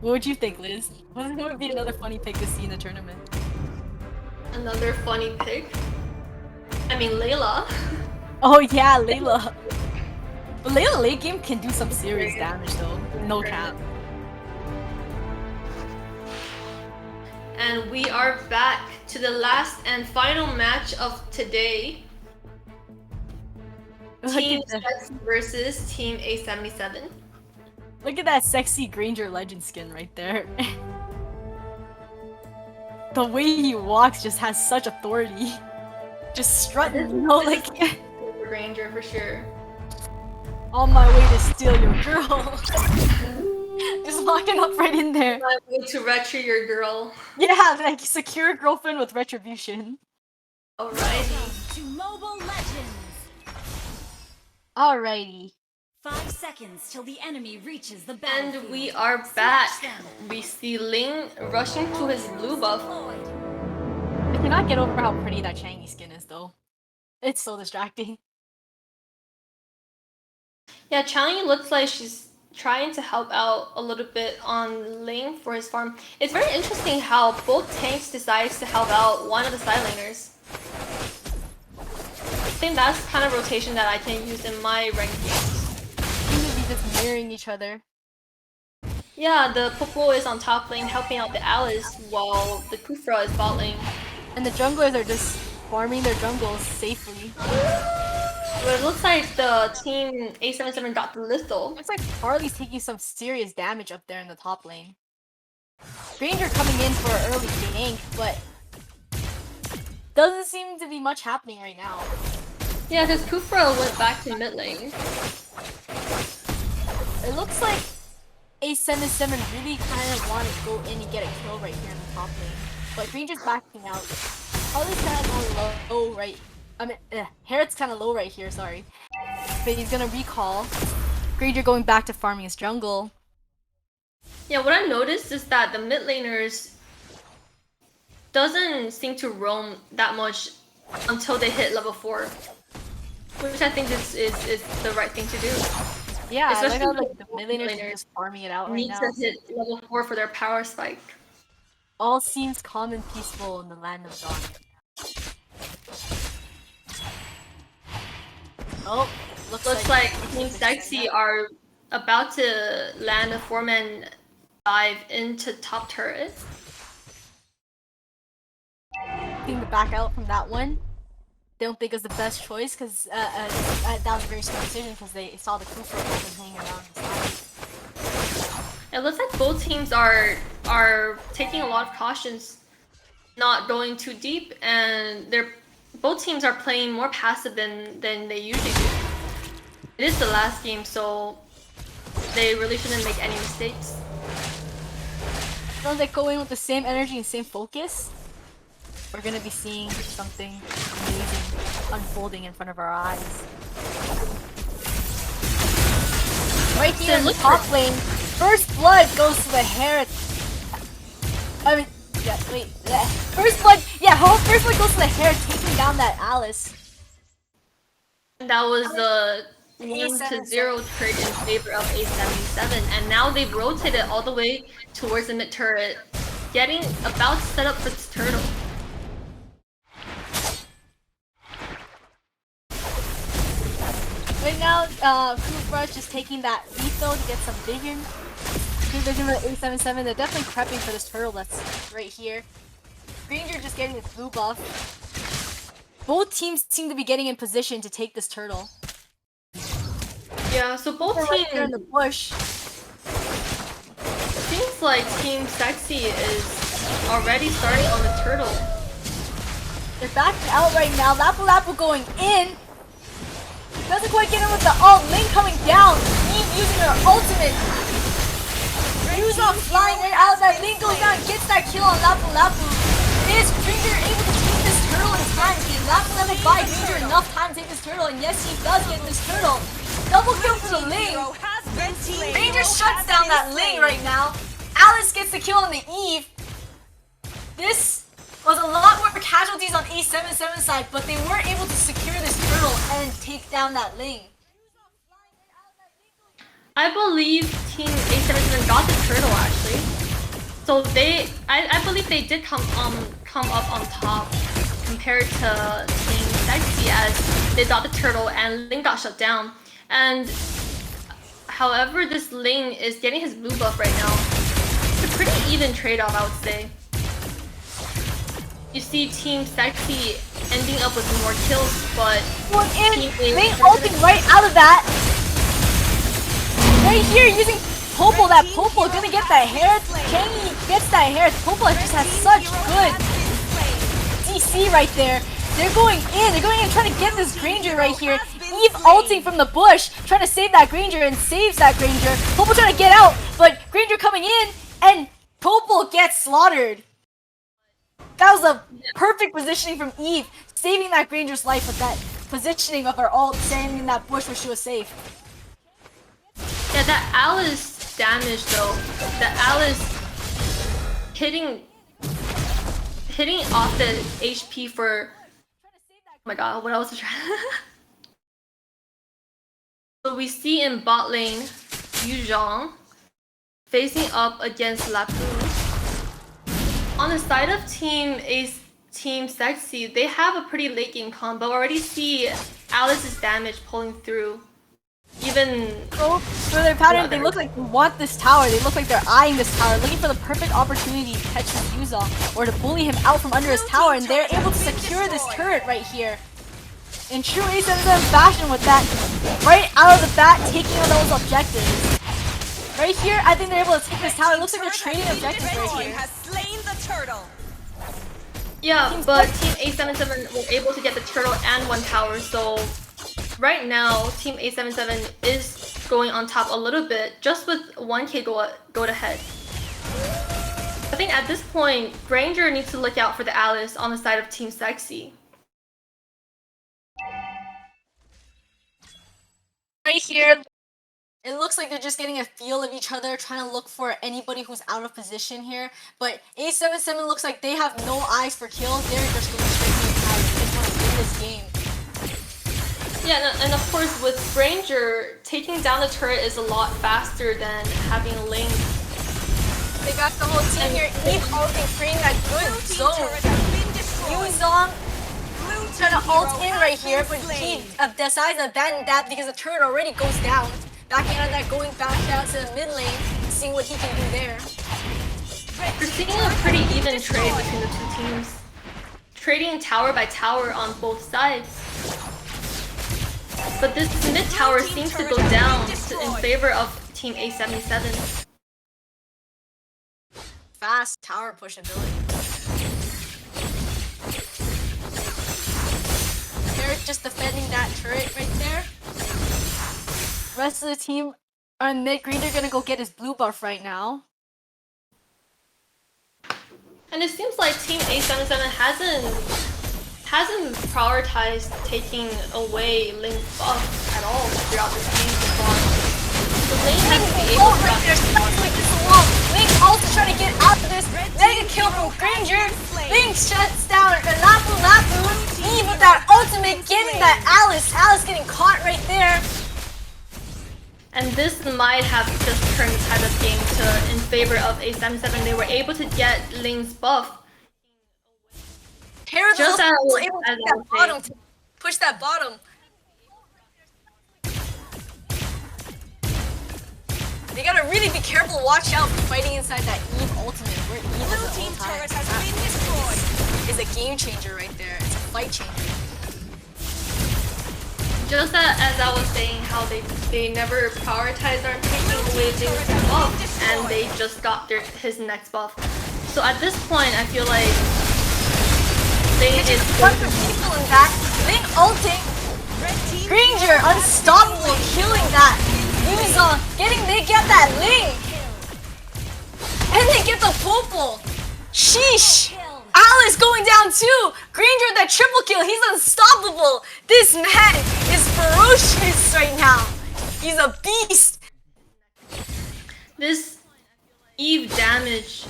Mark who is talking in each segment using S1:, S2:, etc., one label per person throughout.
S1: What would you think, Liz? What would be another funny pick to see in the tournament?
S2: Another funny pick? I mean, Layla.
S1: Oh yeah, Layla. But Layla late game can do some serious damage though. No cap.
S2: And we are back to the last and final match of today. Team Sexi versus Team A77.
S1: Look at that sexy Granger legend skin right there. The way he walks just has such authority. Just strutting, you know, like
S2: Granger for sure.
S1: On my way to steal your girl. Just walking up right in there.
S2: My way to retro your girl.
S1: Yeah, like secure girlfriend with retribution.
S2: Alrighty.
S3: To Mobile Legends.
S1: Alrighty.
S3: 5 seconds till the enemy reaches the battlefield.
S2: And we are back. We see Ling rushing to his blue buff.
S1: I cannot get over how pretty that Changi skin is though. It's so distracting.
S2: Yeah, Changi looks like she's trying to help out a little bit on Ling for his farm. It's very interesting how both tanks decides to help out one of the side laners. I think that's kind of rotation that I can use in my ranked games.
S1: Seem to be just mirroring each other.
S2: Yeah, the Popo is on top lane helping out the Alice while the Kufra is bot lane.
S1: And the junglers are just farming their jungles safely.
S2: But it looks like the team A77 got the lethal.
S1: Looks like Harley's taking some serious damage up there in the top lane. Granger coming in for an early gank, but doesn't seem to be much happening right now.
S2: Yeah, because Kufra went back to mid lane.
S1: It looks like A77 really kind of want to go in and get a kill right here in the top lane. But Granger's backing out. Harley's kind of low right. I mean, Harriet's kind of low right here, sorry. But he's gonna recall. Granger going back to farming his jungle.
S2: Yeah, what I noticed is that the mid laners doesn't seem to roam that much until they hit level 4. Which I think is the right thing to do.
S1: Yeah,
S2: especially
S1: like the mid laners are just farming it out right now.
S2: Need to hit level 4 for their power spike.
S1: All seems calm and peaceful in the land of dawn. Oh,
S2: looks like Team Sexi are about to land a 4-man dive into top turret.
S1: Think to back out from that one. They don't think it was the best choice because that was a very smart decision because they saw the Kufra hanging around the side.
S2: It looks like both teams are taking a lot of cautions, not going too deep, and both teams are playing more passive than they usually do. It is the last game, so they really shouldn't make any mistakes.
S1: As long as they go in with the same energy and same focus, we're gonna be seeing something amazing unfolding in front of our eyes. Right here in the top lane, first blood goes to the Harriet. I mean, yeah, wait. First blood, first blood goes to the Harriet, taking down that Alice.
S2: That was the 1-0 trade in favor of A77, and now they've rotated all the way towards the mid turret, about to set up for this turtle.
S1: Right now, Kufra is just taking that lethal to get some vision. Good vision with A77. They're definitely prepping for this turtle that's right here. Granger just getting the blue buff. Both teams seem to be getting in position to take this turtle.
S2: Yeah, so both teams
S1: right in the bush.
S2: Seems like Team Sexi is already starting on the turtle.
S1: They're backing out right now. Lapu Lapu going in. Doesn't quite get in with the ult. Ling coming down. Eve using her ultimate. Yuza flying right out of that. Ling goes down and gets that kill on Lapu Lapu. Is Granger able to take this turtle in time? Can Lapu Lapu buy Granger enough time to take this turtle? And yes, he does get this turtle. Double kill for the Ling. Granger shuts down that Ling right now. Alice gets the kill on the Eve. This was a lot more casualties on A77 side, but they weren't able to secure this turtle and take down that Ling.
S2: I believe Team A77 got the turtle actually. So I believe they did come up on top compared to Team Sexi, as they got the turtle and Ling got shut down. And however, this Ling is getting his blue buff right now. It's a pretty even trade-off, I would say. You see Team Sexi ending up with more kills, but
S1: Ling ulting right out of that. Right here, using Popo. That Popo gonna get that hair. Kenny gets that hair. Popo just has such good DC right there. They're going in trying to get this Granger right here. Eve ulting from the bush, trying to save that Granger, and saves that Granger. Popo trying to get out, but Granger coming in, and Popo gets slaughtered. That was a perfect positioning from Eve, saving that Granger's life with that positioning of her ult, standing in that bush where she was safe.
S2: Yeah, that Alice damage though, the Alice hitting off the HP for, oh my god, what else was trying? So we see in bot lane Yuzhong facing up against Lapu. On the side of Team Sexi, they have a pretty late game combo. Already see Alice's damage pulling through. Even
S1: for their pattern, they look like they want this tower. They look like they're eyeing this tower, looking for the perfect opportunity to catch this Yuzong or to bully him out from under his tower, and they're able to secure this turret right here. In true AssassinDave fashion with that, right out of the bat, taking on those objectives. Right here, I think they're able to take this tower. It looks like they're trading objectives right here.
S2: Yeah, but Team A77 was able to get the turtle and one tower, so right now, Team A77 is going on top a little bit, just with 1k go to head. I think at this point, Granger needs to look out for the Alice on the side of Team Sexi.
S1: Right here, it looks like they're just getting a feel of each other, trying to look for anybody who's out of position here. But A77 looks like they have no eyes for kills. They're just going straight to the tower. They just want to win this game.
S2: Yeah, and of course with Granger, taking down the turret is a lot faster than having Ling.
S1: They got the whole team here. Eve ulting, creating that good zone. Yuzong trying to ult in right here, but he decides to abandon that because the turret already goes down. Backing out of that, going back down to the mid lane, seeing what he can do there.
S2: We're seeing a pretty even trade between the two teams. Trading tower by tower on both sides. But this mid tower seems to go down in favor of Team A77.
S1: Fast tower push ability. They're just defending that turret right there. Rest of the team on mid green, they're gonna go get his blue buff right now.
S2: And it seems like Team A77 hasn't prioritized taking away Ling's buff at all throughout this game so far. So Ling has to be able to
S1: right there, like this along. Ling also trying to get out of this. Mega kill from Granger. Ling shuts down Lapu. Eve with that ultimate, getting that Alice. Alice getting caught right there.
S2: And this might have just turned the tide of game in favor of A77. They were able to get Ling's buff.
S1: Just as was able to that bottom, to push that bottom. They gotta really be careful, watch out for fighting inside that Eve ultimate, where Eve is the turret has been destroyed. Is a game changer right there. It's a fight changer.
S2: Just as I was saying, how they never prioritized on taking away Ling's buff, and they just got his next buff. So at this point, I feel like Ling is
S1: a bunch of people in that. Ling ulting. Granger unstoppable, killing that. Yuzong they get that Ling. And they get the Popo. Sheesh. Alice going down too. Granger that triple kill. He's unstoppable. This man is ferocious right now. He's a beast.
S2: This Eve damage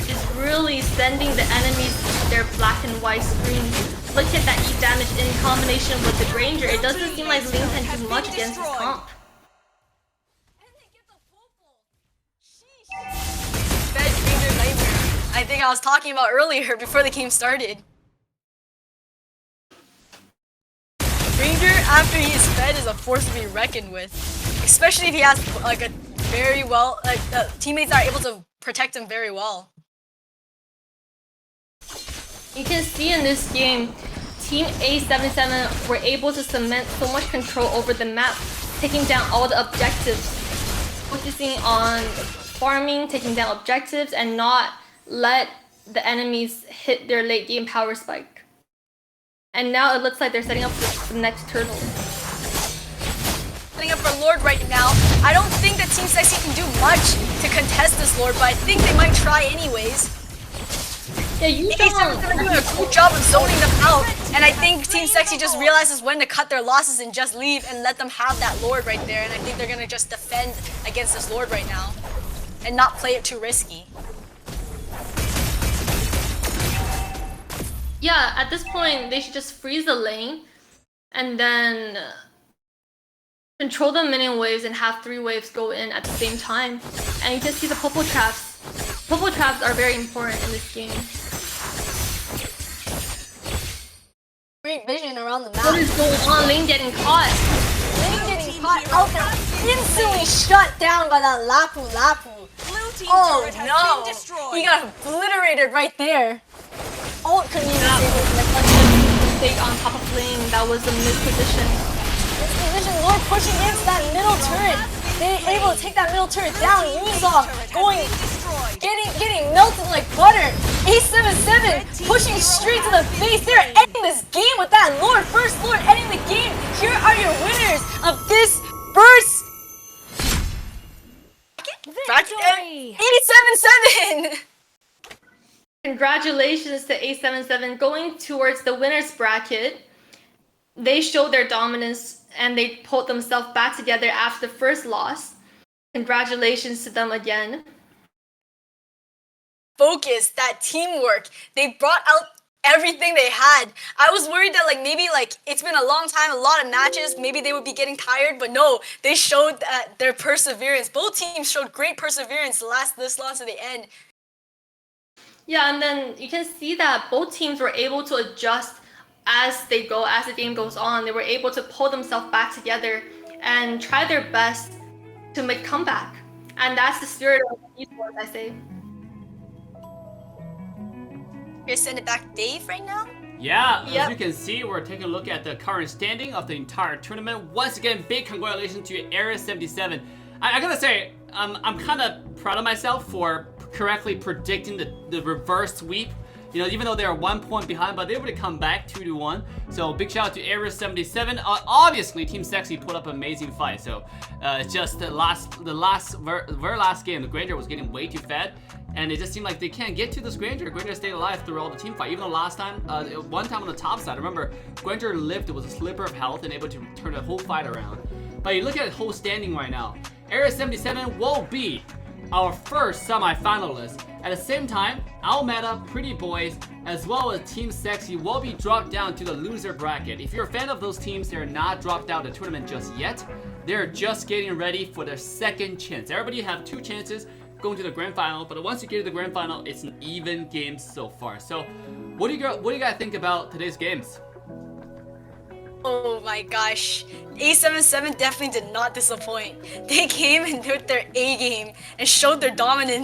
S2: is really sending the enemies to their black and white screens. Look at that Eve damage in combination with the Granger. It doesn't seem like Ling can do much against his comp.
S1: That Granger not even I think I was talking about earlier before the game started. Granger, after he is fed, is a force to be reckoned with. Especially if he has like a very well, teammates are able to protect him very well.
S2: You can see in this game, Team A77 were able to cement so much control over the map, taking down all the objectives, focusing on farming, taking down objectives, and not let the enemies hit their late game power spike. And now it looks like they're setting up for the next turtle.
S1: Setting up for Lord right now. I don't think that Team Sexy can do much to contest this Lord, but I think they might try anyways.
S2: Yeah, you
S1: A77 doing a good job of zoning them out, and I think Team Sexy just realizes when to cut their losses and just leave and let them have that Lord right there, and I think they're gonna just defend against this Lord right now and not play it too risky.
S2: Yeah, at this point, they should just freeze the lane and then control the minion waves and have 3 waves go in at the same time. And you can see the purple traps. Purple traps are very important in this game.
S1: Great vision around the map.
S2: What is going on? Lane getting caught.
S1: Lane getting caught out there, instantly shut down by that Lapu Lapu. Oh no! He got obliterated right there. Ult couldn't even save it.
S2: Mistake on top of lane. That was a misposition.
S1: Misposition, Lord pushing into that middle turret. They're able to take that middle turret down. Yuzong going, getting melted like butter. A77 pushing straight to the face. They're ending this game with that Lord. First Lord ending the game. Here are your winners of this first
S3: Victory!
S1: A77.
S2: Congratulations to A77 going towards the winner's bracket. They showed their dominance and they pulled themselves back together after the first loss. Congratulations to them again.
S1: Focus, that teamwork. They brought out everything they had. I was worried that maybe it's been a long time, a lot of matches, maybe they would be getting tired, but no, they showed their perseverance. Both teams showed great perseverance this long to the end.
S2: Yeah, and then you can see that both teams were able to adjust as they go, as the game goes on. They were able to pull themselves back together and try their best to make comeback. And that's the spirit of esports, I say.
S1: You're send it back to Dave right now?
S4: Yeah,
S2: Yep.
S4: as you can see, we're taking a look at the current standing of the entire tournament. Once again, big congratulations to Area77. I gotta say, I'm kind of proud of myself for correctly predicting the reverse sweep. You know, even though they are 1 point behind, but they were able to come back 2-1. So big shout out to Area77. Obviously, Team Sexy put up an amazing fight. So it's just the very last game, the Granger was getting way too fed, and it just seemed like they can't get to this Granger. Granger stayed alive through all the team fight. Even though last time, one time on the top side, remember Granger lived with a sliver of health and able to turn the whole fight around. But you look at the whole standing right now. Area77 will be our first semi-finalist. At the same time, Almeta, Pretty Boys, as well as Team Sexy will be dropped down to the loser bracket. If you're a fan of those teams, they're not dropped out of the tournament just yet. They're just getting ready for their second chance. Everybody have 2 chances going to the grand final, but once you get to the grand final, it's an even game so far. So, what do you guys think about today's games?
S1: Oh my gosh, A77 definitely did not disappoint. They came and did their A game and showed their dominance.